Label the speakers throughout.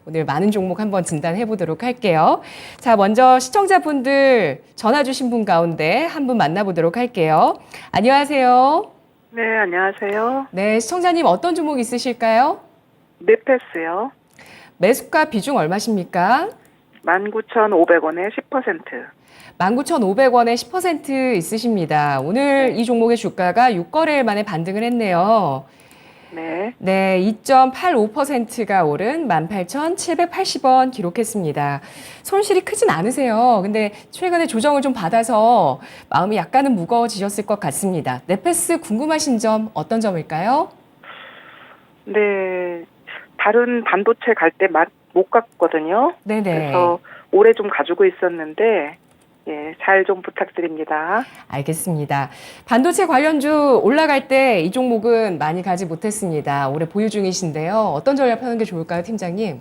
Speaker 1: 오늘 많은 종목 한번 진단해 보도록 할게요. 자, 먼저 시청자분들 전화 주신 분 가운데 한 분 만나보도록 할게요. 안녕하세요.
Speaker 2: 네, 안녕하세요.
Speaker 1: 네, 시청자님 어떤 종목 있으실까요?
Speaker 2: 넷패스요.
Speaker 1: 매수가 비중 얼마십니까?
Speaker 2: 19,500원에 10%.
Speaker 1: 19,500원에 10% 있으십니다. 오늘 이 종목의 주가가 6거래일 만에 반등을 했네요.
Speaker 2: 네.
Speaker 1: 네, 2.85%가 오른 18,780원 기록했습니다. 손실이 크진 않으세요. 근데 최근에 조정을 좀 받아서 마음이 약간은 무거워지셨을 것 같습니다. 넷패스 궁금하신 점 어떤 점일까요?
Speaker 2: 네. 다른 반도체 갈 때 못 갔거든요.
Speaker 1: 네네.
Speaker 2: 그래서 오래 좀 가지고 있었는데, 예, 잘 좀 부탁드립니다.
Speaker 1: 알겠습니다. 반도체 관련주 올라갈 때 이 종목은 많이 가지 못했습니다. 올해 보유 중이신데요. 어떤 전략 펴는 게 좋을까요, 팀장님?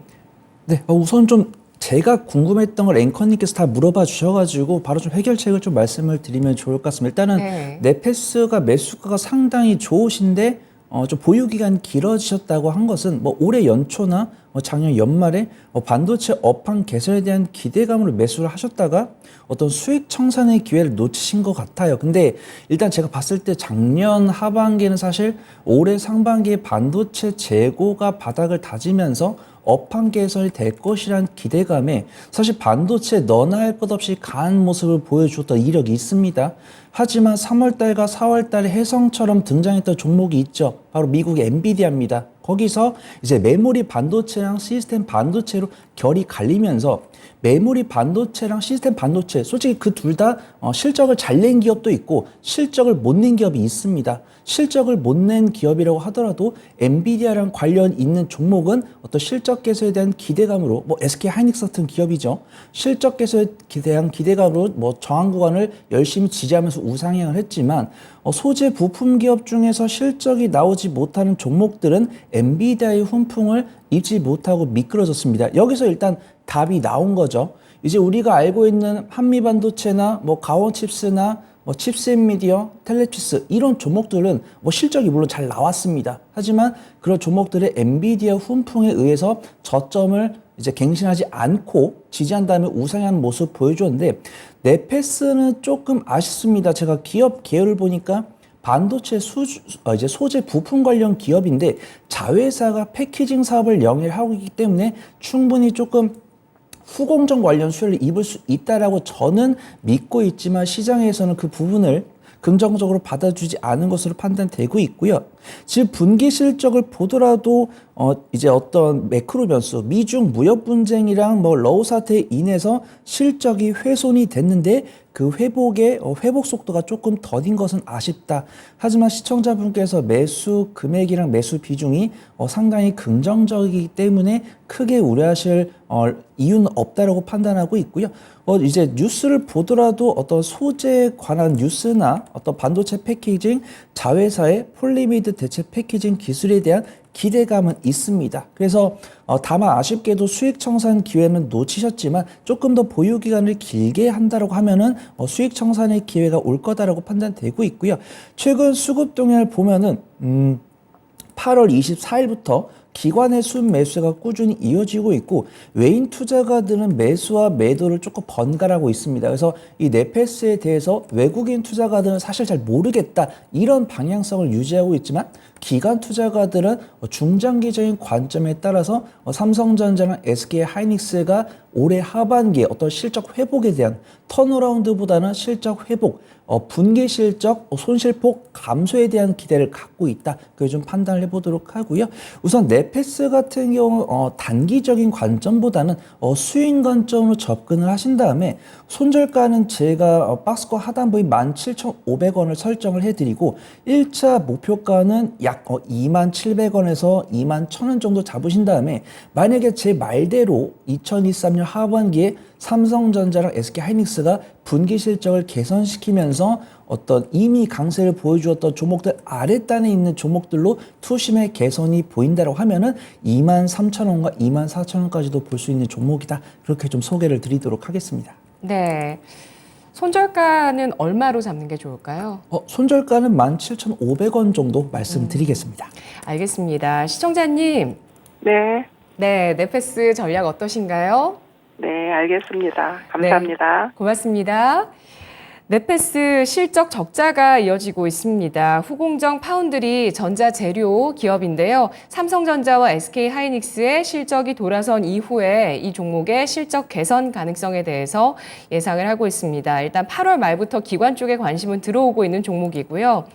Speaker 3: 네, 우선 좀 제가 궁금했던 걸 앵커님께서 다 물어봐 주셔가지고 바로 좀 해결책을 좀 말씀을 드리면 좋을 것 같습니다. 일단은
Speaker 1: 네.
Speaker 3: 넷패스가 매수가가 상당히 좋으신데 좀 보유 기간이 길어지셨다고 한 것은 뭐 올해 연초나 작년 연말에 반도체 업황 개선에 대한 기대감으로 매수를 하셨다가 어떤 수익 청산의 기회를 놓치신 것 같아요. 근데 일단 제가 봤을 때 작년 하반기에는 사실 올해 상반기에 반도체 재고가 바닥을 다지면서 업황 개선이 될 것이란 기대감에 사실 반도체 너나 할 것 없이 강한 모습을 보여주었던 이력이 있습니다. 하지만 3월달과 4월달에 혜성처럼 등장했던 종목이 있죠. 바로 미국의 엔비디아입니다. 거기서 이제 메모리 반도체랑 시스템 반도체로 결이 갈리면서 메모리 반도체랑 시스템 반도체 솔직히 그 둘 다 실적을 잘 낸 기업도 있고 실적을 못 낸 기업이 있습니다. 실적을 못 낸 기업이라고 하더라도 엔비디아랑 관련 있는 종목은 어떤 실적 개선에 대한 기대감으로 뭐 SK 하이닉스 같은 기업이죠. 실적 개선에 대한 기대감으로 뭐 저항 구간을 열심히 지지하면서 우상향을 했지만 소재 부품 기업 중에서 실적이 나오지 못하는 종목들은 엔비디아의 훈풍을 입지 못하고 미끄러졌습니다. 여기서 일단 답이 나온 거죠. 이제 우리가 알고 있는 한미반도체나 뭐 가원칩스나 뭐 칩스앤미디어, 텔레피스 이런 종목들은 뭐 실적이 물론 잘 나왔습니다. 하지만 그런 종목들의 엔비디아 훈풍에 의해서 저점을 이제 갱신하지 않고 지지한 다음에 우상향하는 모습 보여줬는데 넷패스는 조금 아쉽습니다. 제가 기업 계열을 보니까 반도체 이제 소재 부품 관련 기업인데 자회사가 패키징 사업을 영위하고 있기 때문에 충분히 조금 후공정 관련 수혜를 입을 수 있다라고 저는 믿고 있지만 시장에서는 그 부분을 긍정적으로 받아주지 않은 것으로 판단되고 있고요. 지금 분기 실적을 보더라도 이제 어떤 매크로 변수, 미중 무역 분쟁이랑 뭐 러우 사태에 인해서 실적이 훼손이 됐는데 그 회복 속도가 조금 더딘 것은 아쉽다. 하지만 시청자분께서 매수 금액이랑 매수 비중이 상당히 긍정적이기 때문에 크게 우려하실 이유는 없다라고 판단하고 있고요. 이제 뉴스를 보더라도 어떤 소재에 관한 뉴스나 어떤 반도체 패키징 자회사의 폴리미드 대체 패키징 기술에 대한 기대감은 있습니다. 그래서 다만 아쉽게도 수익 청산 기회는 놓치셨지만 조금 더 보유 기간을 길게 한다라고 하면은 수익 청산의 기회가 올 거다라고 판단되고 있고요. 최근 수급 동향을 보면은 8월 24일부터 기관의 순 매수가 꾸준히 이어지고 있고 외인 투자가들은 매수와 매도를 조금 번갈아가고 있습니다. 그래서 이 넷패스에 대해서 외국인 투자가들은 사실 잘 모르겠다 이런 방향성을 유지하고 있지만 기관 투자가들은 중장기적인 관점에 따라서 삼성전자나 SK 하이닉스가 올해 하반기에 어떤 실적 회복에 대한 턴어라운드보다는 실적 회복, 분기 실적 손실폭 감소에 대한 기대를 갖고 있다. 그걸 좀 판단을 해보도록 하고요. 우선 넷패스 같은 경우 단기적인 관점보다는 수익 관점으로 접근을 하신 다음에 손절가는 제가 박스권 하단부인 17,500원을 설정을 해드리고 1차 목표가는 약 27,700원에서 21,000원 정도 잡으신 다음에 만약에 제 말대로 2023년 하반기에 삼성전자랑 SK 하이닉스가 분기 실적을 개선시키면서 어떤 이미 강세를 보여주었던 종목들 아랫단에 있는 종목들로 투심의 개선이 보인다고 하면은 23,000원과 24,000원까지도 볼 수 있는 종목이다. 그렇게 좀 소개를 드리도록 하겠습니다.
Speaker 1: 네. 손절가는 얼마로 잡는 게 좋을까요?
Speaker 3: 손절가는 17,500원 정도 말씀드리겠습니다.
Speaker 1: 알겠습니다. 시청자님.
Speaker 2: 네.
Speaker 1: 네, 네페스 전략 어떠신가요?
Speaker 2: 네, 알겠습니다. 감사합니다.
Speaker 1: 고맙습니다. 네페스 실적 적자가 이어지고 있습니다. 후공정 파운드리 전자재료 기업인데요. 삼성전자와 SK하이닉스의 실적이 돌아선 이후에 이 종목의 실적 개선 가능성에 대해서 예상을 하고 있습니다. 일단 8월 말부터 기관 쪽에 관심은 들어오고 있는 종목이고요.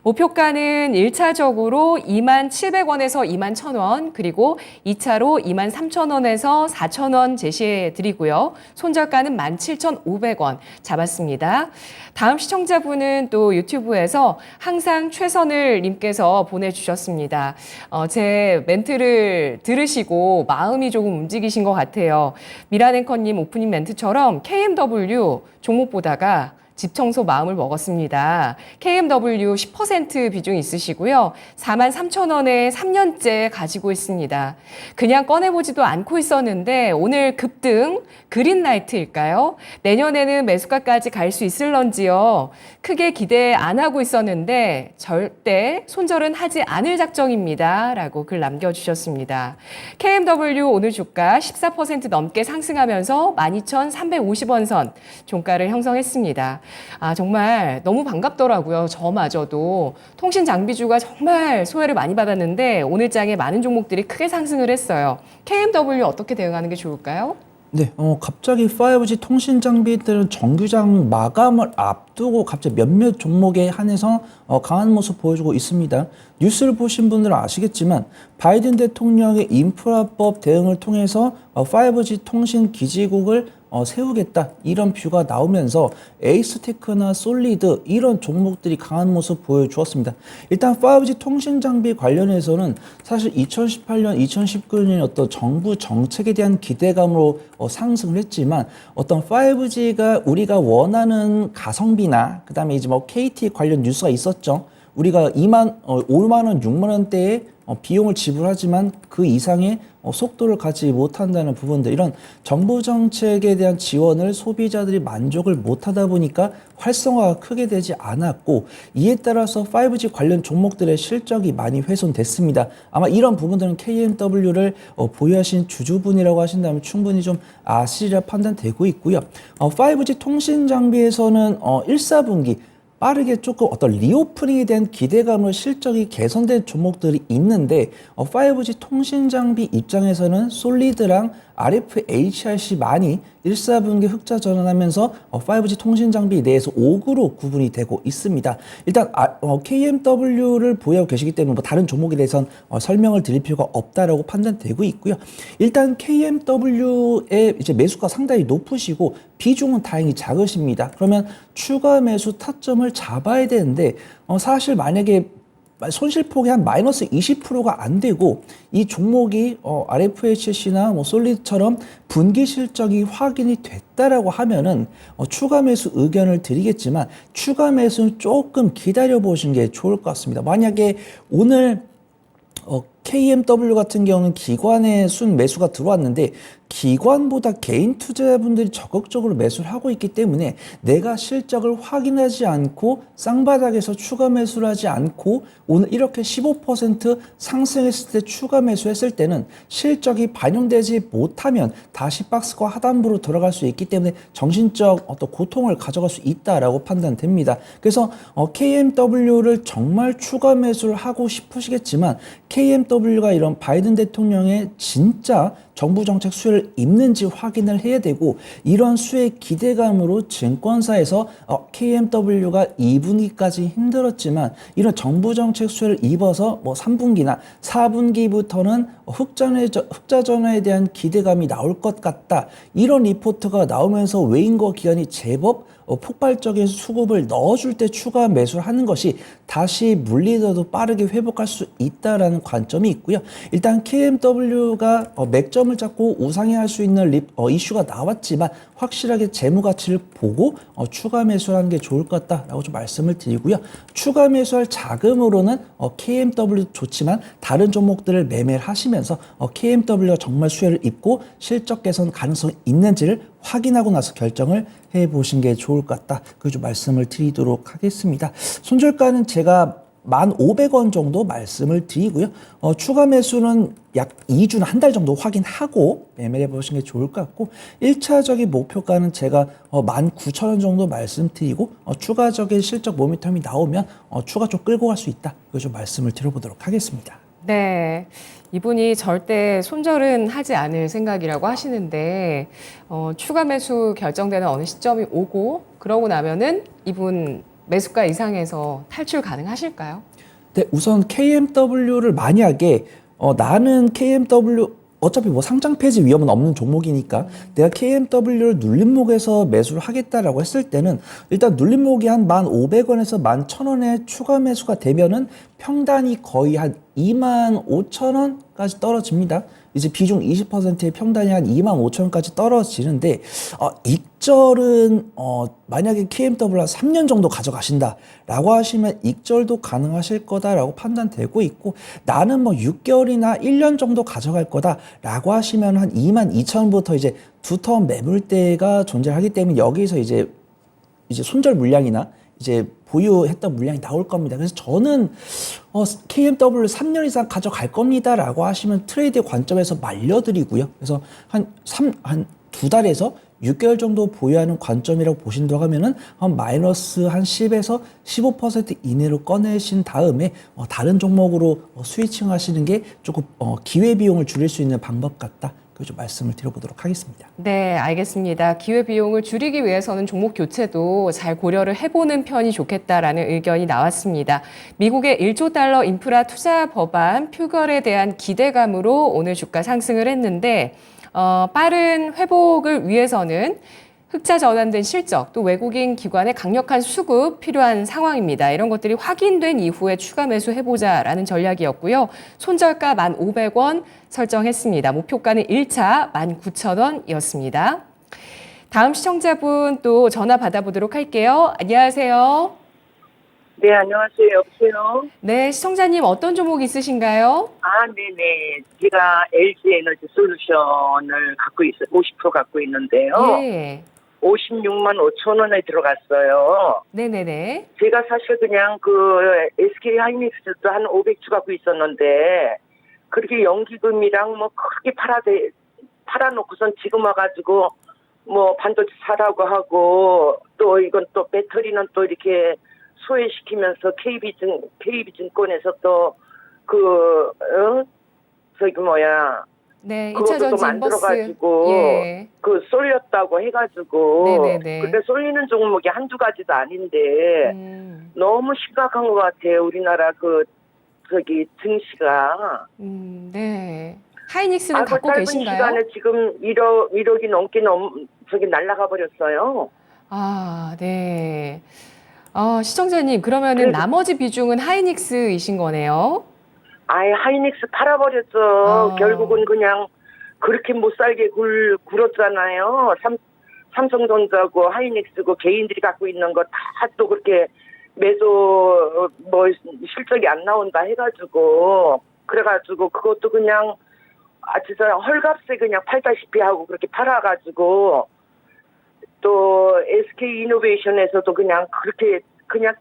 Speaker 1: 목표가는 1차적으로 27,000원에서 21,000원, 그리고 2차로 23,000원에서 4,000원 제시해 드리고요. 손절가는 17,500원 잡았습니다. 다음 시청자분은 또 유튜브에서 항상 최선을 님께서 보내주셨습니다. 제 멘트를 들으시고 마음이 조금 움직이신 것 같아요. 미라앵커님 오프닝 멘트처럼 KMW 종목 보다가 집 청소 마음을 먹었습니다. KMW 10% 비중 있으시고요. 43,000원에 3년째 가지고 있습니다. 그냥 꺼내보지도 않고 있었는데 오늘 급등 그린라이트일까요? 내년에는 매수가까지 갈 수 있을런지요. 크게 기대 안 하고 있었는데 절대 손절은 하지 않을 작정입니다. 라고 글 남겨주셨습니다. KMW 오늘 주가 14% 넘게 상승하면서 12,350원 선 종가를 형성했습니다. 정말 너무 반갑더라고요. 저마저도. 통신 장비주가 정말 소외를 많이 받았는데 오늘 장에 많은 종목들이 크게 상승을 했어요. KMW 어떻게 대응하는 게 좋을까요?
Speaker 3: 네, 갑자기 5G 통신 장비들은 정규장 마감을 앞두고 갑자기 몇몇 종목에 한해서 강한 모습 보여주고 있습니다. 뉴스를 보신 분들은 아시겠지만 바이든 대통령의 인프라법 대응을 통해서 5G 통신 기지국을 세우겠다 이런 뷰가 나오면서 에이스테크나 솔리드 이런 종목들이 강한 모습 보여주었습니다. 일단 5G 통신 장비 관련해서는 사실 2018년, 2019년 어떤 정부 정책에 대한 기대감으로 상승을 했지만 어떤 5G가 우리가 원하는 가성비나 그다음에 이제 뭐 KT 관련 뉴스가 있었죠. 우리가 5만 원, 6만 원대의 비용을 지불하지만 그 이상의 속도를 갖지 못한다는 부분들, 이런 정부 정책에 대한 지원을 소비자들이 만족을 못하다 보니까 활성화가 크게 되지 않았고, 이에 따라서 5G 관련 종목들의 실적이 많이 훼손됐습니다. 아마 이런 부분들은 KMW를 보유하신 주주분이라고 하신다면 충분히 좀 아시리라 판단되고 있고요. 5G 통신 장비에서는 1, 4분기 빠르게 조금 어떤 리오프닝에 대한 기대감으로 실적이 개선된 종목들이 있는데 5G 통신 장비 입장에서는 솔리드랑 RF-HRC만이 1, 4분기 흑자 전환하면서 5G 통신 장비 내에서 5구로 구분이 되고 있습니다. 일단 KMW를 보유하고 계시기 때문에 뭐 다른 종목에 대해서는 설명을 드릴 필요가 없다라고 판단되고 있고요. 일단 KMW의 이제 매수가 상당히 높으시고 비중은 다행히 작으십니다. 그러면 추가 매수 타점을 잡아야 되는데 사실 만약에 손실폭이 한 마이너스 20%가 안 되고 이 종목이 RFHC나 뭐 솔리드처럼 분기 실적이 확인이 됐다라고 하면은 추가 매수 의견을 드리겠지만 추가 매수는 조금 기다려 보시는 게 좋을 것 같습니다. 만약에 오늘 KMW 같은 경우는 기관의 순 매수가 들어왔는데 기관보다 개인 투자자분들이 적극적으로 매수를 하고 있기 때문에 내가 실적을 확인하지 않고 쌍바닥에서 추가 매수를 하지 않고 오늘 이렇게 15% 상승했을 때 추가 매수했을 때는 실적이 반영되지 못하면 다시 박스권 하단부로 들어갈 수 있기 때문에 정신적 어떤 고통을 가져갈 수 있다라고 판단됩니다. 그래서 KMW를 정말 추가 매수를 하고 싶으시겠지만 KMW가 이런 바이든 대통령의 진짜 정부 정책 수혜를 입는지 확인을 해야 되고, 이런 수혜 기대감으로 증권사에서 KMW가 2분기까지 힘들었지만 이런 정부 정책 수혜를 입어서 뭐 3분기나 4분기부터는 흑자 전환에 대한 기대감이 나올 것 같다, 이런 리포트가 나오면서 외인거 기관이 제법 폭발적인 수급을 넣어줄 때 추가 매수를 하는 것이 다시 물리더라도 빠르게 회복할 수 있다라는 관점이 있고요. 일단 KMW가 맥점을 잡고 우상향할 수 있는 이슈가 나왔지만 확실하게 재무 가치를 보고 추가 매수를 하는 게 좋을 것 같다라고 좀 말씀을 드리고요. 추가 매수할 자금으로는 KMW 좋지만 다른 종목들을 매매를 하시면서 KMW가 정말 수혜를 입고 실적 개선 가능성이 있는지를 확인하고 나서 결정을 해보신 게 좋을 것 같다. 그걸 좀 말씀을 드리도록 하겠습니다. 손절가는 제가 1,500원 정도 말씀을 드리고요. 추가 매수는 약 2주나 한 달 정도 확인하고 매매를 해보시는 게 좋을 것 같고 1차적인 목표가는 제가 19,000원 정도 말씀드리고 추가적인 실적 모멘텀이 나오면 추가 좀 끌고 갈 수 있다. 이거 좀 말씀을 드려보도록 하겠습니다.
Speaker 1: 네. 이분이 절대 손절은 하지 않을 생각이라고 하시는데, 추가 매수 결정되는 어느 시점이 오고, 그러고 나면은 이분 매수가 이상에서 탈출 가능하실까요?
Speaker 3: 네, 우선 KMW를 만약에 나는 KMW 어차피 뭐 상장 폐지 위험은 없는 종목이니까 내가 KMW를 눌림목에서 매수를 하겠다라고 했을 때는 일단 눌림목이 한 1,500원에서 11,000원에 추가 매수가 되면은 평단이 거의 한 25,000원까지 떨어집니다. 이제 비중 20%의 평단이 한 25,000원까지 떨어지는데 익절은 만약에 KMW가 3년 정도 가져가신다라고 하시면 익절도 가능하실 거다라고 판단되고 있고 나는 뭐 6개월이나 1년 정도 가져갈 거다라고 하시면 한 22,000원부터 이제 두텀 매물대가 존재하기 때문에 여기서 이제 손절 물량이나 이제 보유했던 물량이 나올 겁니다. 그래서 저는 KMW 3년 이상 가져갈 겁니다라고 하시면 트레이드 관점에서 말려드리고요. 그래서 한 2달에서 6개월 정도 보유하는 관점이라고 보신다고 하면은 한 마이너스 한 10에서 15% 이내로 꺼내신 다음에 다른 종목으로 스위칭 하시는 게 조금 기회 비용을 줄일 수 있는 방법 같다. 좀 말씀을 드려보도록 하겠습니다.
Speaker 1: 네, 알겠습니다. 기회 비용을 줄이기 위해서는 종목 교체도 잘 고려를 해보는 편이 좋겠다라는 의견이 나왔습니다. 미국의 1조 달러 인프라 투자 법안 표결에 대한 기대감으로 오늘 주가 상승을 했는데 빠른 회복을 위해서는 흑자 전환된 실적, 또 외국인 기관의 강력한 수급 필요한 상황입니다. 이런 것들이 확인된 이후에 추가 매수해보자라는 전략이었고요. 손절가 1,500원 설정했습니다. 목표가는 1차 19,000원이었습니다. 다음 시청자분 또 전화 받아보도록 할게요. 안녕하세요.
Speaker 4: 네, 안녕하세요. 여보세요?
Speaker 1: 네, 시청자님 어떤 종목 있으신가요?
Speaker 4: 네네. 제가 LG 에너지 솔루션을 갖고 있어요. 50% 갖고 있는데요.
Speaker 1: 예.
Speaker 4: 56만 5천 원에 들어갔어요.
Speaker 1: 네네네.
Speaker 4: 제가 사실 그냥 SK 하이닉스도 한 500주 갖고 있었는데, 그렇게 연기금이랑 뭐 크게 팔아놓고선 지금 와가지고, 뭐 반도체 사라고 하고, 또 이건 또 배터리는 또 이렇게 소외시키면서 KB증권에서 또
Speaker 1: 네,
Speaker 4: 그것도
Speaker 1: 2차
Speaker 4: 또
Speaker 1: 전지 인버스.
Speaker 4: 만들어가지고
Speaker 1: 예.
Speaker 4: 쏠렸다고 해가지고
Speaker 1: 네네네.
Speaker 4: 근데 쏠리는 종목이 한두 가지도 아닌데 너무 심각한 것 같아요. 우리나라 증시가.
Speaker 1: 네. 하이닉스는 갖고
Speaker 4: 짧은
Speaker 1: 계신가요?
Speaker 4: 시간에 지금 1억이 넘게 날아가 버렸어요.
Speaker 1: 네. 시청자님, 그러면은 나머지 비중은 하이닉스이신 거네요?
Speaker 4: 아예 하이닉스 팔아버렸죠.
Speaker 1: 아.
Speaker 4: 결국은 그냥 그렇게 못 살게 굴었잖아요. 삼성전자고 하이닉스고 개인들이 갖고 있는 거 다 또 그렇게 매도 실적이 안 나온다 해가지고 그래가지고 그것도 그냥 진짜 헐값에 그냥 팔다시피 하고 그렇게 팔아가지고 또 SK 이노베이션에서도 그냥 그렇게 그냥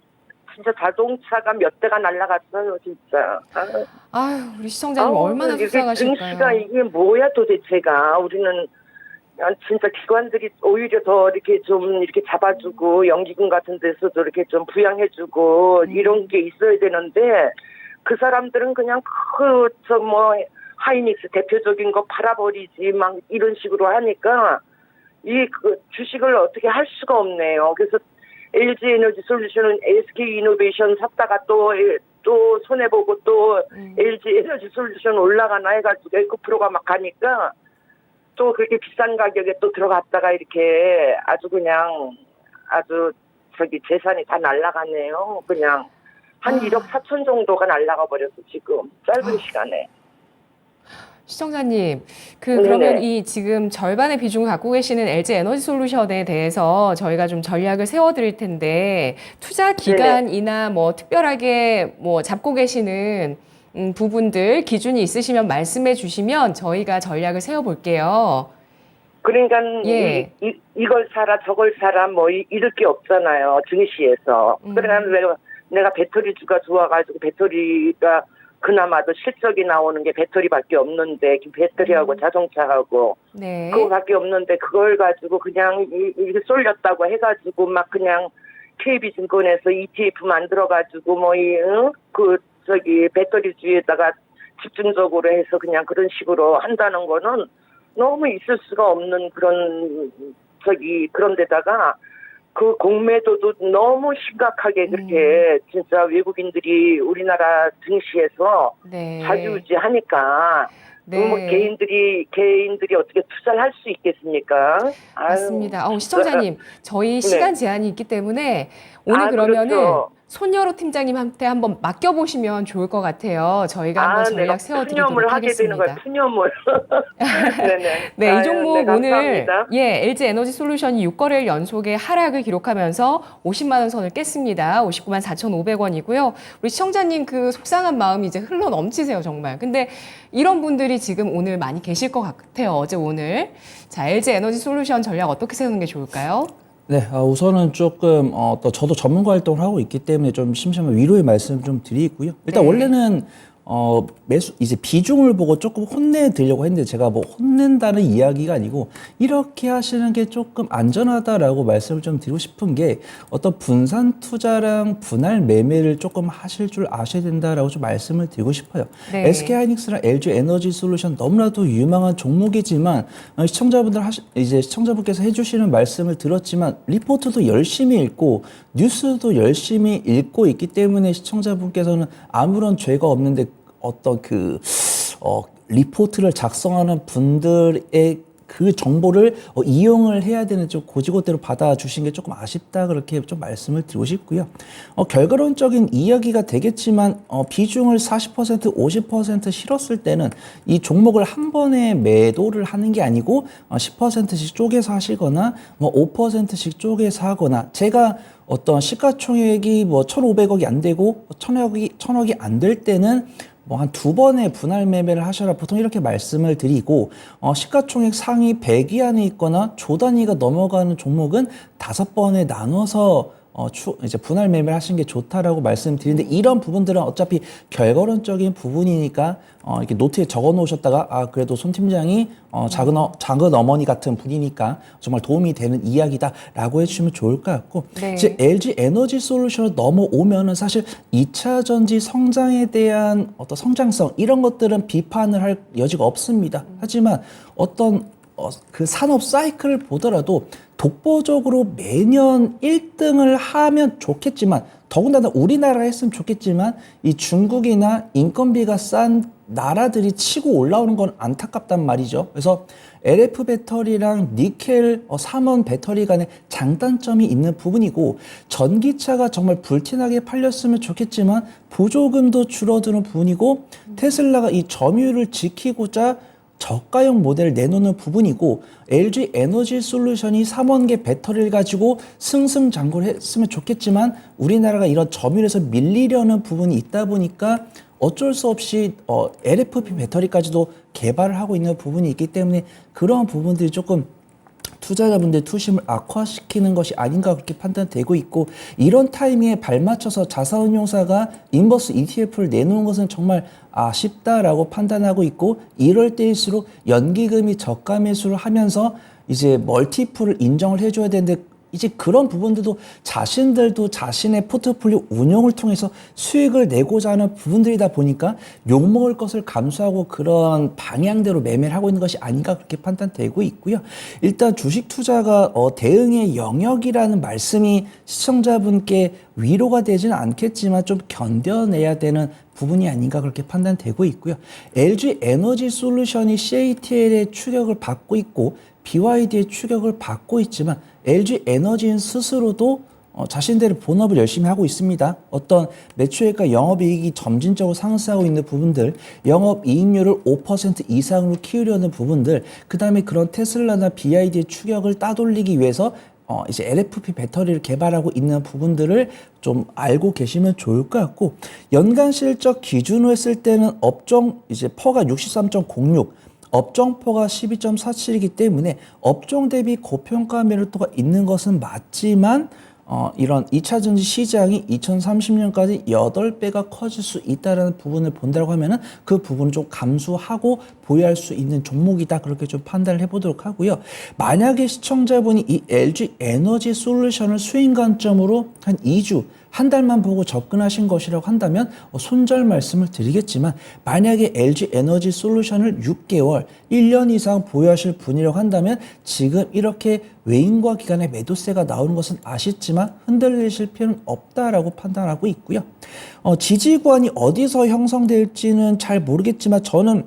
Speaker 4: 진짜 자동차가 몇 대가 날라갔어요, 진짜.
Speaker 1: 아유, 우리 시청자님 얼마나 속상하실까요?
Speaker 4: 증시가 이게 뭐야 도대체가. 우리는 진짜 기관들이 오히려 더 이렇게 좀 이렇게 잡아주고 연기금 같은 데서도 이렇게 좀 부양해주고 이런 게 있어야 되는데 그 사람들은 그냥 하이닉스 대표적인 거 팔아버리지 막 이런 식으로 하니까 주식을 어떻게 할 수가 없네요. 그래서 LG 에너지 솔루션은 SK 이노베이션 샀다가 또 손해보고 또 LG 에너지 솔루션 올라가나 해가지고 에코프로가 막 가니까 또 그렇게 비싼 가격에 또 들어갔다가 이렇게 재산이 다 날아가네요. 그냥 한 1억 4천 정도가 날아가 버렸어, 지금. 짧은 시간에.
Speaker 1: 시청자님, 그러면 이 지금 절반의 비중을 갖고 계시는 LG 에너지 솔루션에 대해서 저희가 좀 전략을 세워드릴 텐데, 투자 기간이나 뭐 특별하게 뭐 잡고 계시는 부분들, 기준이 있으시면 말씀해 주시면 저희가 전략을 세워볼게요.
Speaker 4: 그러니까
Speaker 1: 예.
Speaker 4: 이걸 사라 저걸 사라 뭐 이럴 게 없잖아요, 증시에서. 그러니까 내가 배터리주가 좋아가지고 배터리가 그나마도 실적이 나오는 게 배터리밖에 없는데 배터리하고 자동차하고
Speaker 1: 네.
Speaker 4: 그거밖에 없는데 그걸 가지고 그냥 이렇게 쏠렸다고 해가지고 막 그냥 KB증권에서 ETF 만들어가지고 배터리주에다가 집중적으로 해서 그냥 그런 식으로 한다는 거는 너무 있을 수가 없는 그런 데다가 그 공매도도 너무 심각하게 그렇게 진짜 외국인들이 우리나라 증시에서
Speaker 1: 네.
Speaker 4: 좌지우지하니까
Speaker 1: 네.
Speaker 4: 뭐 개인들이 어떻게 투자를 할 수 있겠습니까? 아유.
Speaker 1: 맞습니다. 시청자님, 저희
Speaker 4: 네.
Speaker 1: 시간 제한이 있기 때문에 오늘 그러면은
Speaker 4: 그렇죠.
Speaker 1: 손여로 팀장님한테 한번 맡겨보시면 좋을 것 같아요. 저희가 한번
Speaker 4: 내가
Speaker 1: 전략 세워드리도록
Speaker 4: 푸념을 하게 되는 거예요.
Speaker 1: 하겠습니다.
Speaker 4: 푸념을. 네네.
Speaker 1: 네, 이
Speaker 4: 아유,
Speaker 1: 종목
Speaker 4: 네,
Speaker 1: 오늘
Speaker 4: 감사합니다.
Speaker 1: LG 에너지 솔루션이 6거래일 연속의 하락을 기록하면서 50만 원 선을 깼습니다. 59만 4,500원이고요. 우리 시청자님 그 속상한 마음이 이제 흘러 넘치세요, 정말. 근데 이런 분들이 지금 오늘 많이 계실 것 같아요. 어제 오늘. 자, LG 에너지 솔루션 전략 어떻게 세우는 게 좋을까요?
Speaker 3: 네, 우선은 조금 또 저도 전문가 활동을 하고 있기 때문에 좀 심심한 위로의 말씀을 좀 드리고요. 일단
Speaker 1: 네.
Speaker 3: 원래는 매수 이제 비중을 보고 조금 혼내드리려고 했는데 제가 뭐 혼낸다는 이야기가 아니고 이렇게 하시는 게 조금 안전하다라고 말씀을 좀 드리고 싶은 게 어떤 분산 투자랑 분할 매매를 조금 하실 줄 아셔야 된다라고 좀 말씀을 드리고 싶어요.
Speaker 1: 네.
Speaker 3: SK하이닉스랑 LG 에너지 솔루션 너무나도 유망한 종목이지만 시청자분께서 해주시는 말씀을 들었지만 리포트도 열심히 읽고 뉴스도 열심히 읽고 있기 때문에 시청자분께서는 아무런 죄가 없는데 어떤 리포트를 작성하는 분들의 그 정보를 이용을 해야 되는 좀 고지고대로 받아주신 게 조금 아쉽다 그렇게 좀 말씀을 드리고 싶고요. 결과론적인 이야기가 되겠지만 비중을 40% 50% 실었을 때는 이 종목을 한 번에 매도를 하는 게 아니고 10%씩 쪼개서 하시거나 5%씩 쪼개서 하거나 제가 어떤 시가총액이 1,500억이 안 되고 1,000억이 안 될 때는 한 2번의 분할 매매를 하셔라 보통 이렇게 말씀을 드리고 시가총액 상위 100위 안에 있거나 조 단위가 넘어가는 종목은 5번에 나눠서 이제 분할 매매를 하시는 게 좋다라고 말씀드리는데 이런 부분들은 어차피 결과론적인 부분이니까 이렇게 노트에 적어 놓으셨다가 그래도 손 팀장이 작은 어머니 같은 분이니까 정말 도움이 되는 이야기다라고 해주시면 좋을 것 같고
Speaker 1: 네.
Speaker 3: 이제 LG 에너지 솔루션을 넘어오면은 사실 2차 전지 성장에 대한 어떤 성장성 이런 것들은 비판을 할 여지가 없습니다. 하지만 어떤 그 산업 사이클을 보더라도 독보적으로 매년 1등을 하면 좋겠지만 더군다나 우리나라가 했으면 좋겠지만 이 중국이나 인건비가 싼 나라들이 치고 올라오는 건 안타깝단 말이죠. 그래서 LF 배터리랑 니켈 3원 배터리 간의 장단점이 있는 부분이고 전기차가 정말 불티나게 팔렸으면 좋겠지만 보조금도 줄어드는 부분이고 테슬라가 이 점유율을 지키고자 저가형 모델을 내놓는 부분이고 LG 에너지 솔루션이 3원계 배터리를 가지고 승승장구를 했으면 좋겠지만 우리나라가 이런 점유율에서 밀리려는 부분이 있다 보니까 어쩔 수 없이 LFP 배터리까지도 개발을 하고 있는 부분이 있기 때문에 그런 부분들이 조금 투자자분들의 투심을 악화시키는 것이 아닌가 그렇게 판단되고 있고 이런 타이밍에 발맞춰서 자산운용사가 인버스 ETF를 내놓은 것은 정말 아쉽다라고 판단하고 있고 이럴 때일수록 연기금이 저가 매수를 하면서 이제 멀티플을 인정을 해줘야 되는데 이제 그런 부분들도 자신들도 자신의 포트폴리오 운용을 통해서 수익을 내고자 하는 부분들이다 보니까 욕먹을 것을 감수하고 그런 방향대로 매매를 하고 있는 것이 아닌가 그렇게 판단되고 있고요. 일단 주식 투자가 대응의 영역이라는 말씀이 시청자분께 위로가 되지는 않겠지만 좀 견뎌내야 되는 부분이 아닌가 그렇게 판단되고 있고요. LG 에너지 솔루션이 CATL의 추격을 받고 있고 BYD의 추격을 받고 있지만 LG 에너지는 스스로도 자신들의 본업을 열심히 하고 있습니다. 어떤 매출액과 영업이익이 점진적으로 상승하고 있는 부분들, 영업이익률을 5% 이상으로 키우려는 부분들, 그 다음에 그런 테슬라나 BYD의 추격을 따돌리기 위해서 이제 LFP 배터리를 개발하고 있는 부분들을 좀 알고 계시면 좋을 것 같고 연간 실적 기준으로 했을 때는 업종 이제 퍼가 63.06 업종포가 12.47이기 때문에 업종 대비 고평가 매력도가 있는 것은 맞지만 이런 2차 전지 시장이 2030년까지 8배가 커질 수 있다는 부분을 본다고 하면은 그 부분을 좀 감수하고 보유할 수 있는 종목이다. 그렇게 좀 판단을 해보도록 하고요. 만약에 시청자분이 이 LG 에너지 솔루션을 수익 관점으로 한 2주, 한 달만 보고 접근하신 것이라고 한다면 손절 말씀을 드리겠지만 만약에 LG 에너지 솔루션을 6개월, 1년 이상 보유하실 분이라고 한다면 지금 이렇게 외인과 기관의 매도세가 나오는 것은 아쉽지만 흔들리실 필요는 없다라고 판단하고 있고요. 지지구간이 어디서 형성될지는 잘 모르겠지만 저는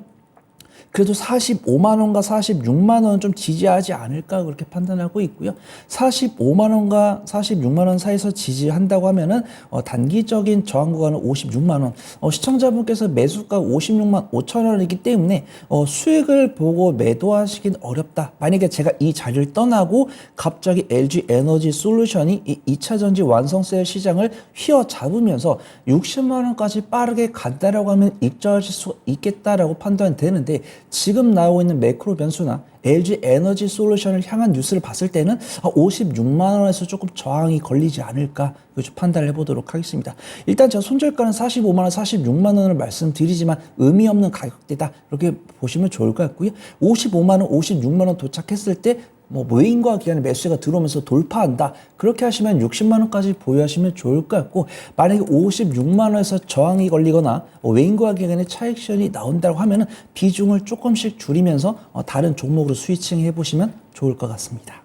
Speaker 3: 그래도 45만 원과 46만 원은 좀 지지하지 않을까 그렇게 판단하고 있고요. 45만 원과 46만 원 사이에서 지지한다고 하면은 단기적인 저항 구간은 56만 원. 시청자분께서 매수가 56만 5천 원이기 때문에 수익을 보고 매도하시긴 어렵다. 만약에 제가 이 자리를 떠나고 갑자기 LG 에너지 솔루션이 이 2차 전지 완성세 시장을 휘어잡으면서 60만 원까지 빠르게 간다라고 하면 입절하실 수 있겠다라고 판단이 되는데 지금 나오고 있는 매크로 변수나 LG 에너지 솔루션을 향한 뉴스를 봤을 때는 56만 원에서 조금 저항이 걸리지 않을까 판단을 해보도록 하겠습니다. 일단 제가 손절가는 45만 원, 46만 원을 말씀드리지만 의미 없는 가격대다 이렇게 보시면 좋을 것 같고요. 55만 원, 56만 원 도착했을 때 외인과 기관의 매수가 들어오면서 돌파한다. 그렇게 하시면 60만 원까지 보유하시면 좋을 것 같고 만약에 56만 원에서 저항이 걸리거나 외인과 기관의 차익실현이 나온다고 하면은 비중을 조금씩 줄이면서 다른 종목으로 스위칭 해보시면 좋을 것 같습니다.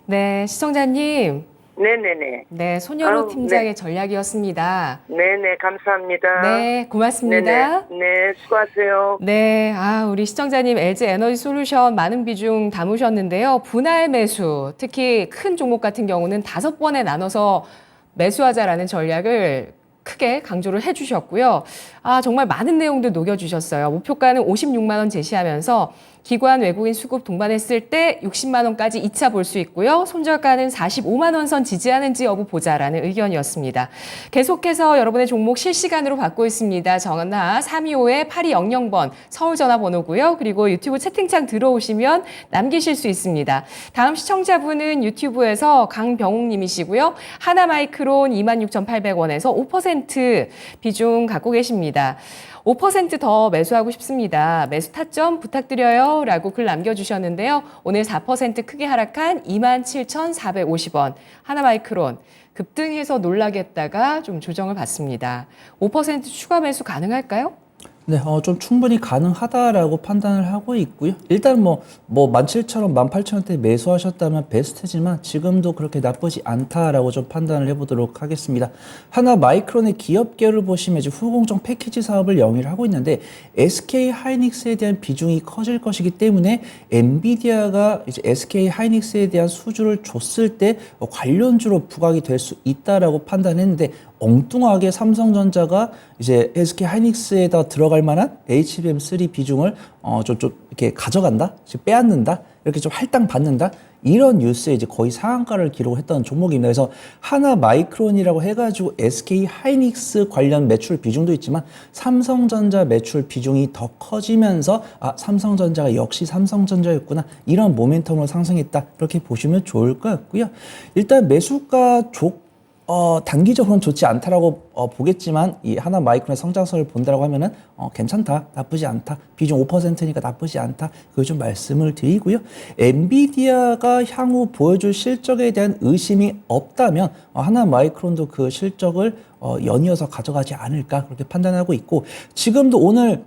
Speaker 1: 네, 시청자님.
Speaker 4: 네네네.
Speaker 1: 네, 손현우
Speaker 4: 아유,
Speaker 1: 팀장의
Speaker 4: 네.
Speaker 1: 전략이었습니다.
Speaker 4: 네네, 감사합니다.
Speaker 1: 네, 고맙습니다.
Speaker 4: 네네, 네, 수고하세요.
Speaker 1: 네, 우리 시청자님 LG 에너지 솔루션 많은 비중 담으셨는데요. 분할 매수, 특히 큰 종목 같은 경우는 5번에 나눠서 매수하자라는 전략을 크게 강조를 해주셨고요. 정말 많은 내용들 녹여주셨어요. 목표가는 56만 원 제시하면서 기관 외국인 수급 동반했을 때 60만 원까지 2차 볼 수 있고요. 손절가는 45만 원 선 지지하는지 여부 보자라는 의견이었습니다. 계속해서 여러분의 종목 실시간으로 받고 있습니다. 전화 325-8200번 서울 전화번호고요. 그리고 유튜브 채팅창 들어오시면 남기실 수 있습니다. 다음 시청자분은 유튜브에서 강병욱님이시고요. 하나마이크론 26,800원에서 5% 비중 갖고 계십니다. 5% 매수하고 싶습니다. 매수 타점 부탁드려요. 라고 글 남겨주셨는데요. 오늘 4% 크게 하락한 27,450원. 하나마이크론 급등해서 놀라겠다가 좀 조정을 받습니다. 5% 추가 매수 가능할까요?
Speaker 3: 네, 좀 충분히 가능하다라고 판단을 하고 있고요. 일단 17,000원, 18,000원대 매수하셨다면 베스트지만 지금도 그렇게 나쁘지 않다라고 좀 판단을 해보도록 하겠습니다. 하나 마이크론의 기업계를 보시면 이제 후공정 패키지 사업을 영위를 하고 있는데 SK 하이닉스에 대한 비중이 커질 것이기 때문에 엔비디아가 이제 SK 하이닉스에 대한 수주를 줬을 때 관련주로 부각이 될 수 있다라고 판단했는데 엉뚱하게 삼성전자가 이제 SK 하이닉스에다 들어갈 만한 HBM3 비중을 좀 이렇게 가져간다, 빼앗는다, 이렇게 좀 할당 받는다. 이런 뉴스에 이제 거의 상한가를 기록했던 종목입니다. 그래서 하나 마이크론이라고 해가지고 SK 하이닉스 관련 매출 비중도 있지만 삼성전자 매출 비중이 더 커지면서 삼성전자가 역시 삼성전자였구나 이런 모멘텀으로 상승했다 이렇게 보시면 좋을 것 같고요. 일단 매수가 단기적으로는 좋지 않다라고 보겠지만 이 하나 마이크론의 성장성을 본다라고 하면은 괜찮다, 나쁘지 않다, 비중 5%니까 나쁘지 않다. 그걸 좀 말씀을 드리고요. 엔비디아가 향후 보여줄 실적에 대한 의심이 없다면 하나 마이크론도 그 실적을 연이어서 가져가지 않을까 그렇게 판단하고 있고 지금도 오늘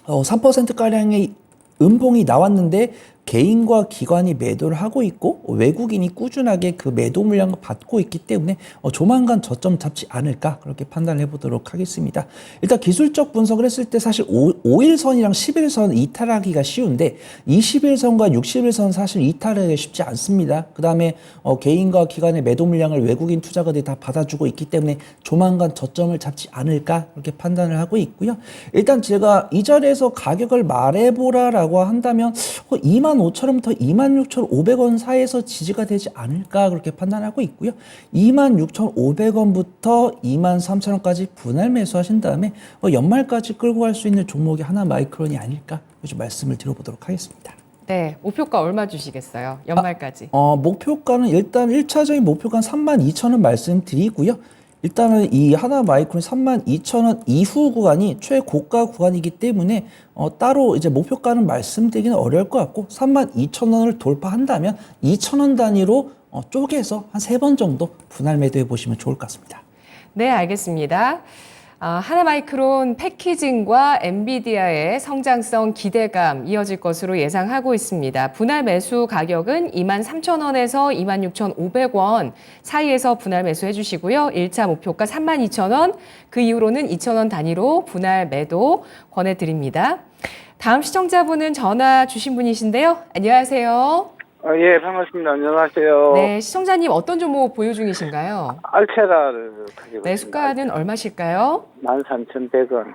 Speaker 3: 3%가량의 음봉이 나왔는데 개인과 기관이 매도를 하고 있고 외국인이 꾸준하게 그 매도 물량을 받고 있기 때문에 조만간 저점 잡지 않을까 그렇게 판단을 해보도록 하겠습니다. 일단 기술적 분석을 했을 때 사실 5일선이랑 11선 이탈하기가 쉬운데 21선과 60일선 사실 이탈하기가 쉽지 않습니다. 그 다음에 개인과 기관의 매도 물량을 외국인 투자가들이 다 받아주고 있기 때문에 조만간 저점을 잡지 않을까 그렇게 판단을 하고 있고요. 일단 제가 이 자리에서 가격을 말해보라라고 한다면 25,000원부터 26,500원 사이에서 지지가 되지 않을까 그렇게 판단하고 있고요. 26,500원부터 23,000원까지 분할 매수하신 다음에 연말까지 끌고 갈 수 있는 종목이 하나 마이크론이 아닐까 좀 말씀을 드려보도록 하겠습니다.
Speaker 1: 네, 목표가 얼마 주시겠어요? 연말까지.
Speaker 3: 목표가는 일단 1차적인 목표가는 32,000원 말씀드리고요. 일단은 이 하나마이크론 32,000원 이후 구간이 최고가 구간이기 때문에 따로 이제 목표가는 말씀드리기는 어려울 것 같고 32,000원을 돌파한다면 2,000원 단위로 쪼개서 한 3번 정도 분할 매도해 보시면 좋을 것 같습니다.
Speaker 1: 네, 알겠습니다. 하나마이크론 패키징과 엔비디아의 성장성 기대감 이어질 것으로 예상하고 있습니다. 분할 매수 가격은 23,000원에서 26,500원 사이에서 분할 매수해 주시고요. 1차 목표가 32,000원, 그 이후로는 2,000원 단위로 분할 매도 권해드립니다. 다음 시청자분은 전화 주신 분이신데요. 안녕하세요.
Speaker 5: 예, 반갑습니다. 안녕하세요.
Speaker 1: 네, 시청자님 어떤 종목 보유 중이신가요?
Speaker 5: 알체라를 가지고
Speaker 1: 매수가는 얼마실까요?
Speaker 5: 13,100원,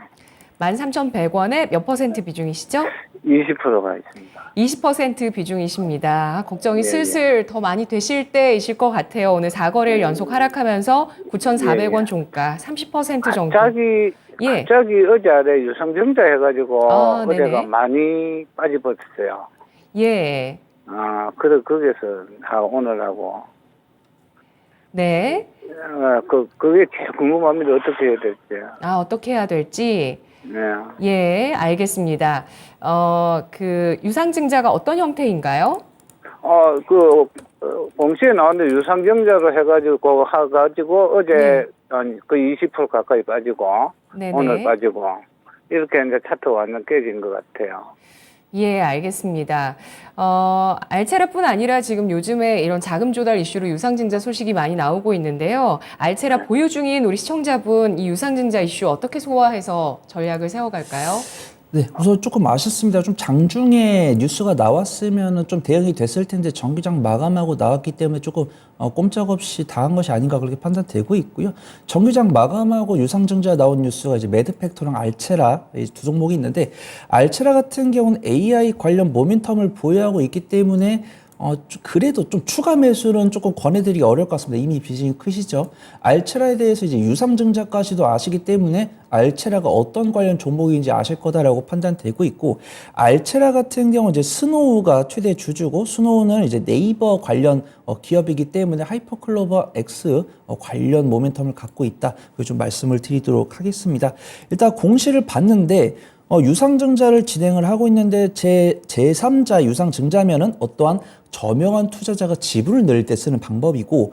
Speaker 1: 13,100원에 몇 퍼센트 비중이시죠?
Speaker 5: 20%가 있습니다.
Speaker 1: 20% 비중이십니다. 걱정이
Speaker 5: 예,
Speaker 1: 슬슬 더 많이 되실 때이실 것 같아요. 오늘 4거래일 연속 하락하면서 9,400원
Speaker 5: 예.
Speaker 1: 종가 30% 정도. 예.
Speaker 5: 갑자기 어제 아래 유성증자 해가지고
Speaker 1: 네네.
Speaker 5: 어제가 많이 빠져버렸어요.
Speaker 1: 예.
Speaker 5: 그래, 거기서 오늘하고.
Speaker 1: 네.
Speaker 5: 그게 제일 궁금합니다. 어떻게 해야 될지.
Speaker 1: 어떻게 해야 될지.
Speaker 5: 네.
Speaker 1: 예, 알겠습니다. 그 유상증자가 어떤 형태인가요?
Speaker 5: 공시에 나왔는데 유상증자로 해가지고 어제 그 20% 가까이 빠지고,
Speaker 1: 네네.
Speaker 5: 오늘 빠지고, 이렇게 이제 차트가 완전 깨진 것 같아요.
Speaker 1: 예, 알겠습니다. 알체라뿐 아니라 지금 요즘에 이런 자금 조달 이슈로 유상증자 소식이 많이 나오고 있는데요. 알체라 보유 중인 우리 시청자분 이 유상증자 이슈 어떻게 소화해서 전략을 세워갈까요?
Speaker 3: 네, 우선 조금 아쉽습니다. 좀 장중에 뉴스가 나왔으면 좀 대응이 됐을 텐데 정기장 마감하고 나왔기 때문에 조금 꼼짝없이 당한 것이 아닌가 그렇게 판단되고 있고요. 정기장 마감하고 유상증자 나온 뉴스가 이제 매드팩토랑 알체라 이 두 종목이 있는데 알체라 같은 경우는 AI 관련 모멘텀을 보유하고 있기 때문에 그래도 좀 추가 매수는 조금 권해드리기 어려울 것 같습니다. 이미 비중이 크시죠. 알체라에 대해서 이제 유상증자까지도 아시기 때문에 알체라가 어떤 관련 종목인지 아실 거다라고 판단되고 있고, 알체라 같은 경우 이제 스노우가 최대 주주고, 스노우는 이제 네이버 관련 기업이기 때문에 하이퍼클로버 X 관련 모멘텀을 갖고 있다. 그걸 좀 말씀을 드리도록 하겠습니다. 일단 공시를 봤는데 유상증자를 진행을 하고 있는데 제3자 유상증자면은 어떠한 저명한 투자자가 지분을 늘릴 때 쓰는 방법이고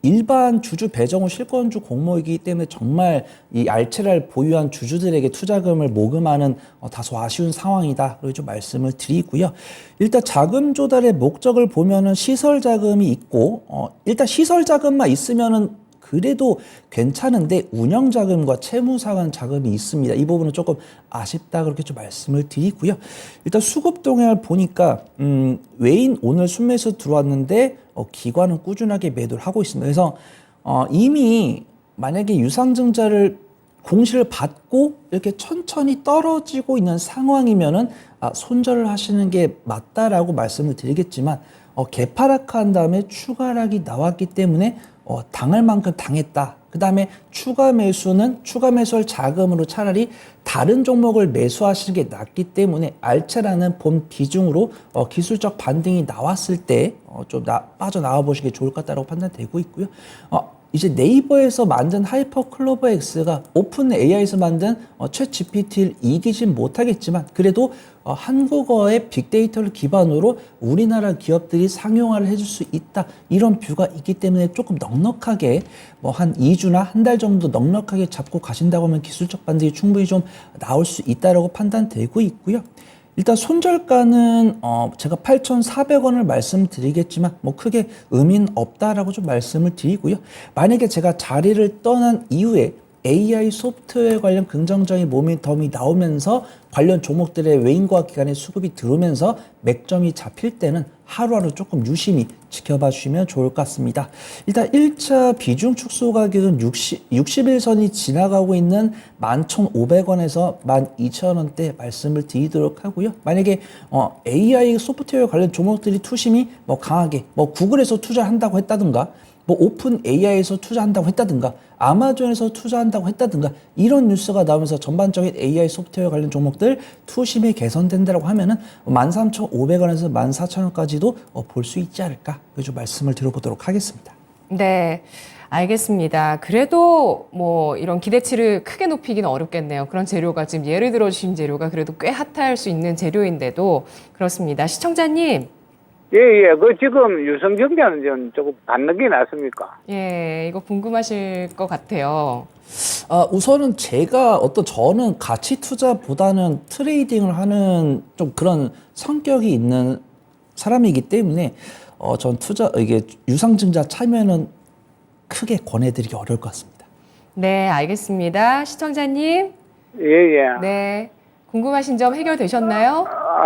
Speaker 3: 일반 주주 배정 후 실권주 공모이기 때문에 정말 이 알체라를 보유한 주주들에게 투자금을 모금하는 다소 아쉬운 상황이다. 그렇게 좀 말씀을 드리고요. 일단 자금 조달의 목적을 보면은 시설 자금이 있고 일단 시설 자금만 있으면은 그래도 괜찮은데 운영 자금과 채무 상환 자금이 있습니다. 이 부분은 조금 아쉽다 그렇게 좀 말씀을 드리고요. 일단 수급 동향을 보니까 외인 오늘 순매수 들어왔는데 기관은 꾸준하게 매도를 하고 있습니다. 그래서 이미 만약에 유상증자를 공시를 받고 이렇게 천천히 떨어지고 있는 상황이면은 손절을 하시는 게 맞다라고 말씀을 드리겠지만 개파락한 다음에 추가락이 나왔기 때문에 당할 만큼 당했다. 그 다음에 추가 매수할 자금으로 차라리 다른 종목을 매수하시는 게 낫기 때문에 알체라는 본 비중으로 기술적 반등이 나왔을 때 좀 빠져나와 보시기 좋을 것 같다고 판단되고 있고요. 이제 네이버에서 만든 하이퍼클로버 X가 오픈 AI에서 만든 챗 GPT를 이기진 못하겠지만 그래도 한국어의 빅데이터를 기반으로 우리나라 기업들이 상용화를 해줄 수 있다. 이런 뷰가 있기 때문에 조금 넉넉하게 한 2주나 한 달 정도 넉넉하게 잡고 가신다고 하면 기술적 반등이 충분히 좀 나올 수 있다라고 판단되고 있고요. 일단 손절가는 제가 8,400원을 말씀드리겠지만 크게 의미는 없다라고 좀 말씀을 드리고요. 만약에 제가 자리를 떠난 이후에 AI 소프트웨어 관련 긍정적인 모멘텀이 나오면서 관련 종목들의 외인과 기관의 수급이 들어오면서 맥점이 잡힐 때는 하루하루 조금 유심히 지켜봐 주시면 좋을 것 같습니다. 일단 1차 비중 축소 가격은 60일선이 지나가고 있는 11,500원에서 12,000원대 말씀을 드리도록 하고요. 만약에 AI 소프트웨어 관련 종목들이 투심이 강하게 구글에서 투자한다고 했다든가 뭐 오픈 AI에서 투자한다고 했다든가 아마존에서 투자한다고 했다든가 이런 뉴스가 나오면서 전반적인 AI 소프트웨어 관련 종목들 투심이 개선된다고 하면은 13,500원에서 14,000원까지도 볼 수 있지 않을까 좀 말씀을 드려보도록 하겠습니다.
Speaker 1: 네. 알겠습니다. 그래도 뭐 이런 기대치를 크게 높이기는 어렵겠네요. 그런 재료가 지금 예를 들어 주신 재료가 그래도 꽤 핫할 수 있는 재료인데도 그렇습니다. 시청자님.
Speaker 5: 예, 예. 그 지금 유성증자는 조금 반응이 났습니까?
Speaker 1: 예, 이거 궁금하실 것 같아요.
Speaker 3: 우선은 저는 가치 투자보다는 트레이딩을 하는 좀 그런 성격이 있는 사람이기 때문에 전 이게 유상증자 참여는 크게 권해드리기 어려울 것 같습니다.
Speaker 1: 네, 알겠습니다. 시청자님.
Speaker 5: 예, 예.
Speaker 1: 네. 궁금하신 점 해결되셨나요?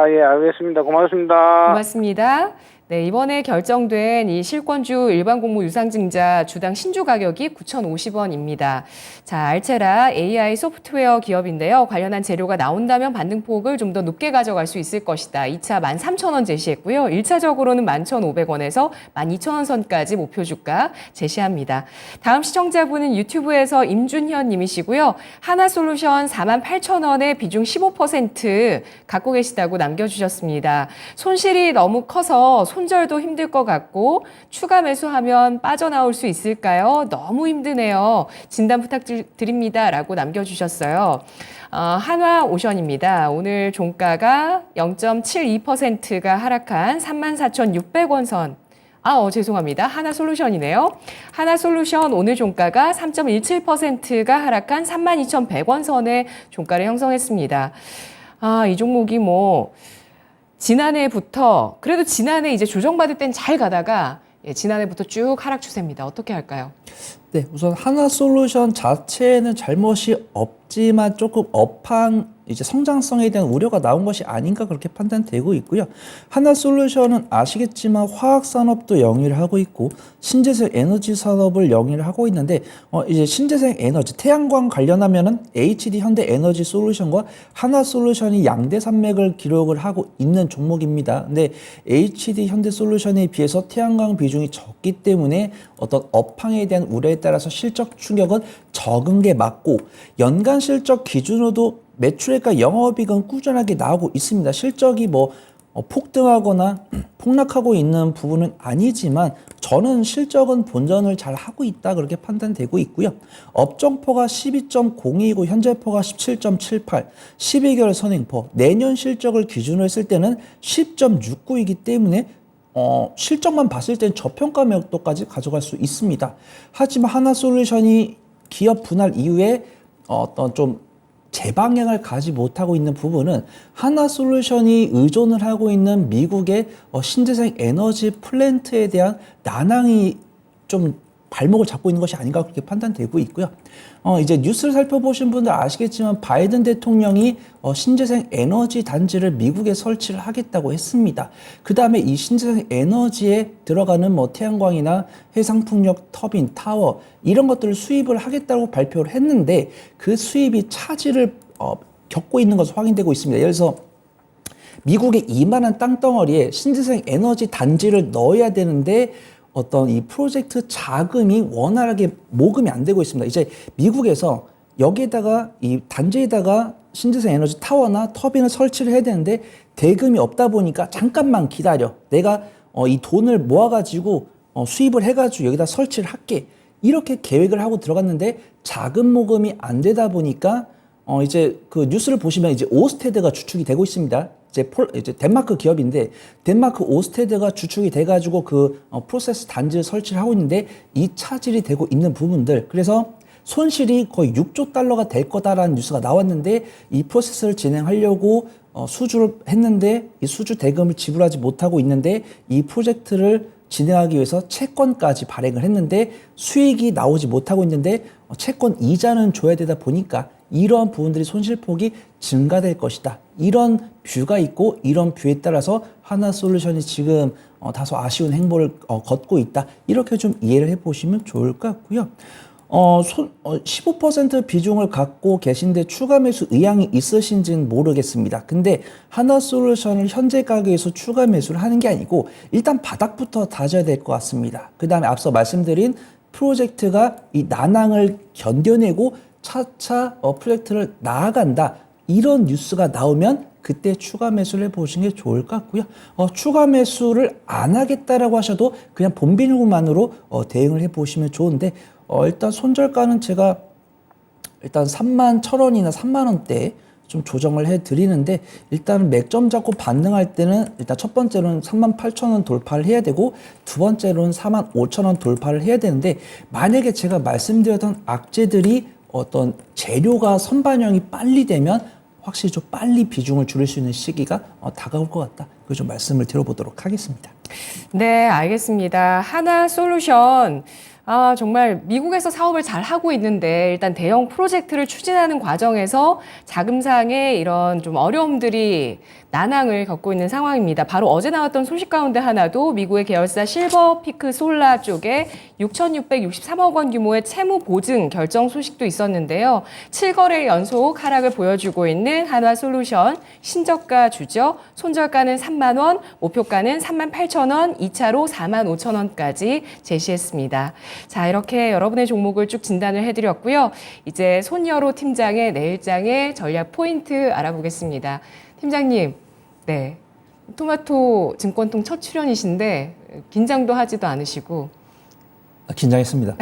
Speaker 5: 예, 알겠습니다. 고맙습니다.
Speaker 1: 고맙습니다. 네, 이번에 결정된 이 실권주 일반 공모 유상증자 주당 신주 가격이 9,050원입니다. 자, 알체라 AI 소프트웨어 기업인데요. 관련한 재료가 나온다면 반등폭을 좀 더 높게 가져갈 수 있을 것이다. 2차 13,000원 제시했고요. 1차적으로는 11,500원에서 12,000원 선까지 목표 주가 제시합니다. 다음 시청자분은 유튜브에서 임준현 님이시고요. 하나솔루션 48,000원에 비중 15% 갖고 계시다고 남겨주셨습니다. 손실이 너무 커서 손절도 힘들 것 같고 추가 매수하면 빠져나올 수 있을까요? 너무 힘드네요. 진단 부탁드립니다. 라고 남겨주셨어요. 한화오션입니다. 오늘 종가가 0.72%가 하락한 34,600원 선. 죄송합니다. 하나솔루션이네요. 하나솔루션 오늘 종가가 3.17%가 하락한 32,100원 선의 종가를 형성했습니다. 이 종목이 지난해부터 그래도 지난해 이제 조정받을 땐 잘 가다가 지난해부터 쭉 하락 추세입니다. 어떻게 할까요?
Speaker 3: 네, 우선 하나솔루션 자체에는 잘못이 없지만 조금 이제 성장성에 대한 우려가 나온 것이 아닌가 그렇게 판단되고 있고요. 하나솔루션은 아시겠지만 화학산업도 영위를 하고 있고 신재생 에너지 산업을 영위를 하고 있는데 이제 신재생 에너지 태양광 관련하면은 HD 현대에너지 솔루션과 하나솔루션이 양대 산맥을 기록을 하고 있는 종목입니다. 근데 HD 현대솔루션에 비해서 태양광 비중이 적기 때문에 어떤 업황에 대한 우려에 따라서 실적 충격은 적은 게 맞고 연간 실적 기준으로도 매출액과 영업이익은 꾸준하게 나오고 있습니다. 실적이 폭등하거나 폭락하고 있는 부분은 아니지만 저는 실적은 본전을 잘 하고 있다 그렇게 판단되고 있고요. 업종포가 12.02이고 현재포가 17.78, 12개월 선행포, 내년 실적을 기준으로 했을 때는 10.69이기 때문에 실적만 봤을 땐 저평가 매력도까지 가져갈 수 있습니다. 하지만 하나솔루션이 기업 분할 이후에 어떤 좀 재방향을 가지 못하고 있는 부분은 하나솔루션이 의존을 하고 있는 미국의 신재생 에너지 플랜트에 대한 난항이 좀 발목을 잡고 있는 것이 아닌가 그렇게 판단되고 있고요. 이제 뉴스를 살펴보신 분들 아시겠지만 바이든 대통령이 신재생 에너지 단지를 미국에 설치를 하겠다고 했습니다. 그 다음에 이 신재생 에너지에 들어가는 태양광이나 해상풍력 터빈, 타워 이런 것들을 수입을 하겠다고 발표를 했는데 그 수입이 차질을 겪고 있는 것으로 확인되고 있습니다. 예를 들어서 미국의 이만한 땅덩어리에 신재생 에너지 단지를 넣어야 되는데 어떤 이 프로젝트 자금이 원활하게 모금이 안 되고 있습니다. 이제 미국에서 여기에다가 이 단지에다가 신재생 에너지 타워나 터빈을 설치를 해야 되는데 대금이 없다 보니까 잠깐만 기다려. 내가 이 돈을 모아가지고 수입을 해가지고 여기다 설치를 할게. 이렇게 계획을 하고 들어갔는데 자금 모금이 안 되다 보니까 이제 그 뉴스를 보시면 이제 오스테드가 주축이 되고 있습니다. 이제 덴마크 기업인데 덴마크 오스테드가 주축이 돼가지고 그 프로세스 단지를 설치를 하고 있는데 이 차질이 되고 있는 부분들 그래서 손실이 거의 6조 달러가 될 거다라는 뉴스가 나왔는데 이 프로세스를 진행하려고 수주를 했는데 이 수주 대금을 지불하지 못하고 있는데 이 프로젝트를 진행하기 위해서 채권까지 발행을 했는데 수익이 나오지 못하고 있는데 채권 이자는 줘야 되다 보니까 이러한 부분들이 손실폭이 증가될 것이다. 이런 뷰가 있고 이런 뷰에 따라서 하나솔루션이 지금 다소 아쉬운 행보를 걷고 있다. 이렇게 좀 이해를 해보시면 좋을 것 같고요. 15% 비중을 갖고 계신데 추가 매수 의향이 있으신지는 모르겠습니다. 근데 하나솔루션을 현재 가격에서 추가 매수를 하는 게 아니고 일단 바닥부터 다져야 될 것 같습니다. 그 다음에 앞서 말씀드린 프로젝트가 이 난항을 견뎌내고 차차 프로젝트를 나아간다. 이런 뉴스가 나오면 그때 추가 매수를 해보시는 게 좋을 것 같고요. 추가 매수를 안 하겠다라고 하셔도 그냥 본비중만으로 대응을 해보시면 좋은데 일단 손절가는 제가 일단 31,000원이나 30,000원대 좀 조정을 해드리는데 일단 맥점 잡고 반등할 때는 일단 첫 번째로는 38,000원 돌파를 해야 되고 두 번째로는 45,000원 돌파를 해야 되는데 만약에 제가 말씀드렸던 악재들이 어떤 재료가 선반영이 빨리 되면 확실히 좀 빨리 비중을 줄일 수 있는 시기가 다가올 것 같다. 그걸 좀 말씀을 드려보도록 하겠습니다.
Speaker 1: 네, 알겠습니다. 하나솔루션. 정말 미국에서 사업을 잘 하고 있는데 일단 대형 프로젝트를 추진하는 과정에서 자금상의 이런 좀 어려움들이 난항을 겪고 있는 상황입니다. 바로 어제 나왔던 소식 가운데 하나도 미국의 계열사 실버피크 솔라 쪽에 6,663억 원 규모의 채무 보증 결정 소식도 있었는데요. 7거래일 연속 하락을 보여주고 있는 한화솔루션 신저가 주죠. 손절가는 3만 원, 목표가는 38,000원, 2차로 45,000원까지 제시했습니다. 자, 이렇게 여러분의 종목을 쭉 진단을 해드렸고요. 이제 손여로 팀장의 내일장의 전략 포인트 알아보겠습니다. 팀장님, 네, 토마토 증권통 첫 출연이신데 긴장도 하지도 않으시고
Speaker 3: 긴장했습니다.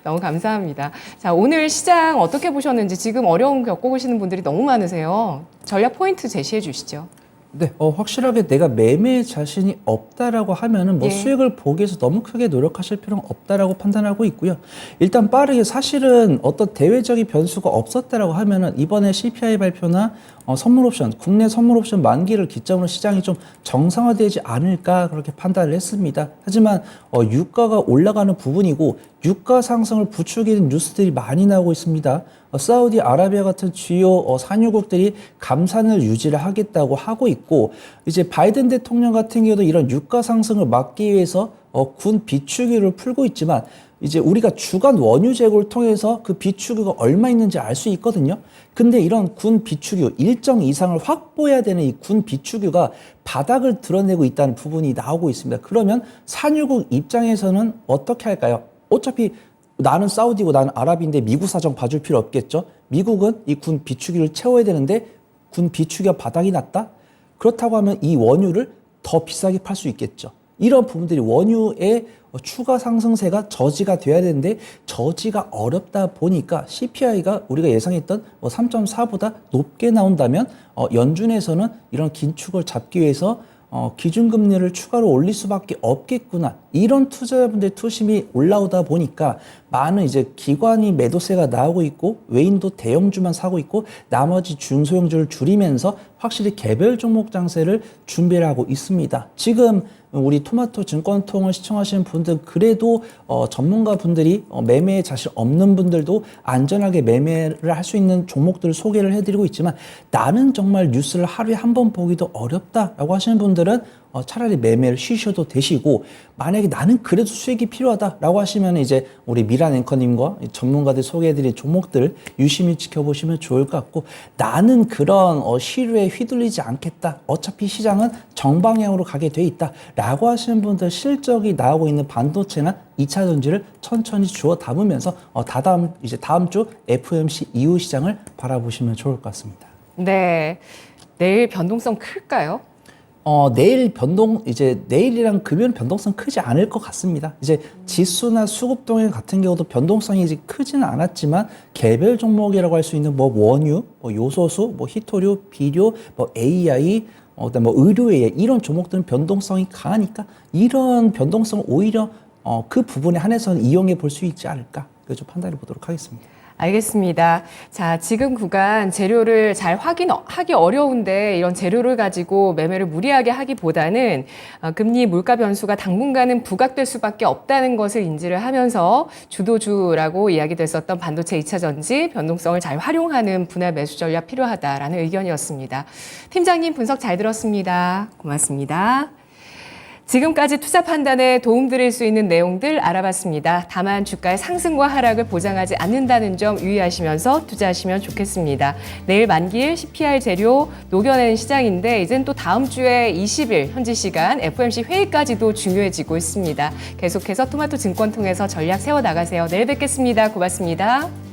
Speaker 1: 너무 감사합니다. 자, 오늘 시장 어떻게 보셨는지 지금 어려움 겪고 계시는 분들이 너무 많으세요. 전략 포인트 제시해 주시죠.
Speaker 3: 네, 확실하게 내가 매매에 자신이 없다라고 하면은 뭐
Speaker 1: 예.
Speaker 3: 수익을 보기 위해서 너무 크게 노력하실 필요는 없다라고 판단하고 있고요. 일단 빠르게 사실은 어떤 대외적인 변수가 없었다라고 하면은 이번에 CPI 발표나 선물옵션, 국내 선물옵션 만기를 기점으로 시장이 좀 정상화되지 않을까 그렇게 판단을 했습니다. 하지만 유가가 올라가는 부분이고 유가 상승을 부추기는 뉴스들이 많이 나오고 있습니다. 사우디아라비아 같은 주요 산유국들이 감산을 유지를 하겠다고 하고 있고 이제 바이든 대통령 같은 경우도 이런 유가 상승을 막기 위해서 군 비축유를 풀고 있지만 이제 우리가 주간 원유 재고를 통해서 그 비축유가 얼마 있는지 알 수 있거든요. 근데 이런 군 비축유 일정 이상을 확보해야 되는 이 군 비축유가 바닥을 드러내고 있다는 부분이 나오고 있습니다. 그러면 산유국 입장에서는 어떻게 할까요? 어차피 나는 사우디고 나는 아랍인데 미국 사정 봐줄 필요 없겠죠. 미국은 이 군 비축유를 채워야 되는데 군 비축유가 바닥이 났다? 그렇다고 하면 이 원유를 더 비싸게 팔 수 있겠죠. 이런 부분들이 원유의 추가 상승세가 저지가 돼야 되는데 저지가 어렵다 보니까 CPI가 우리가 예상했던 3.4보다 높게 나온다면 연준에서는 이런 긴축을 잡기 위해서 기준금리를 추가로 올릴 수밖에 없겠구나. 이런 투자자분들의 투심이 올라오다 보니까 많은 이제 기관이 매도세가 나오고 있고 외인도 대형주만 사고 있고 나머지 중소형주를 줄이면서 확실히 개별 종목 장세를 준비를 하고 있습니다. 지금 우리 토마토 증권통을 시청하시는 분들 그래도 전문가분들이 매매에 자신 없는 분들도 안전하게 매매를 할 수 있는 종목들을 소개를 해드리고 있지만 나는 정말 뉴스를 하루에 한 번 보기도 어렵다라고 하시는 분들은 차라리 매매를 쉬셔도 되시고 만약에 나는 그래도 수익이 필요하다라고 하시면 이제 우리 미란 앵커님과 전문가들 소개해드린 종목들 유심히 지켜보시면 좋을 것 같고 나는 그런 시류에 휘둘리지 않겠다. 어차피 시장은 정방향으로 가게 돼 있다라고 하시는 분들 실적이 나오고 있는 반도체나 2차 전지를 천천히 주워 담으면서 다음 주 FOMC 이후 시장을 바라보시면 좋을 것 같습니다.
Speaker 1: 네, 내일 변동성 클까요?
Speaker 3: 내일이랑 금요일 변동성 크지 않을 것 같습니다. 이제 지수나 수급동행 같은 경우도 변동성이 이제 크지는 않았지만 개별 종목이라고 할 수 있는 원유, 요소수, 히토류, 비료, AI, 그다음에 의료에 이런 종목들은 변동성이 강하니까 이런 변동성 오히려 그 부분에 한해서는 이용해 볼 수 있지 않을까. 그래서 판단해 보도록 하겠습니다.
Speaker 1: 알겠습니다. 자, 지금 구간 재료를 잘 확인하기 어려운데 이런 재료를 가지고 매매를 무리하게 하기보다는 금리 물가 변수가 당분간은 부각될 수밖에 없다는 것을 인지를 하면서 주도주라고 이야기됐었던 반도체 2차 전지 변동성을 잘 활용하는 분할 매수 전략 필요하다라는 의견이었습니다. 팀장님 분석 잘 들었습니다. 고맙습니다. 지금까지 투자 판단에 도움드릴 수 있는 내용들 알아봤습니다. 다만 주가의 상승과 하락을 보장하지 않는다는 점 유의하시면서 투자하시면 좋겠습니다. 내일 만기일 CPI 재료 녹여내는 시장인데 이젠 또 다음 주에 20일 현지 시간 FOMC 회의까지도 중요해지고 있습니다. 계속해서 토마토 증권 통해서 전략 세워나가세요. 내일 뵙겠습니다. 고맙습니다.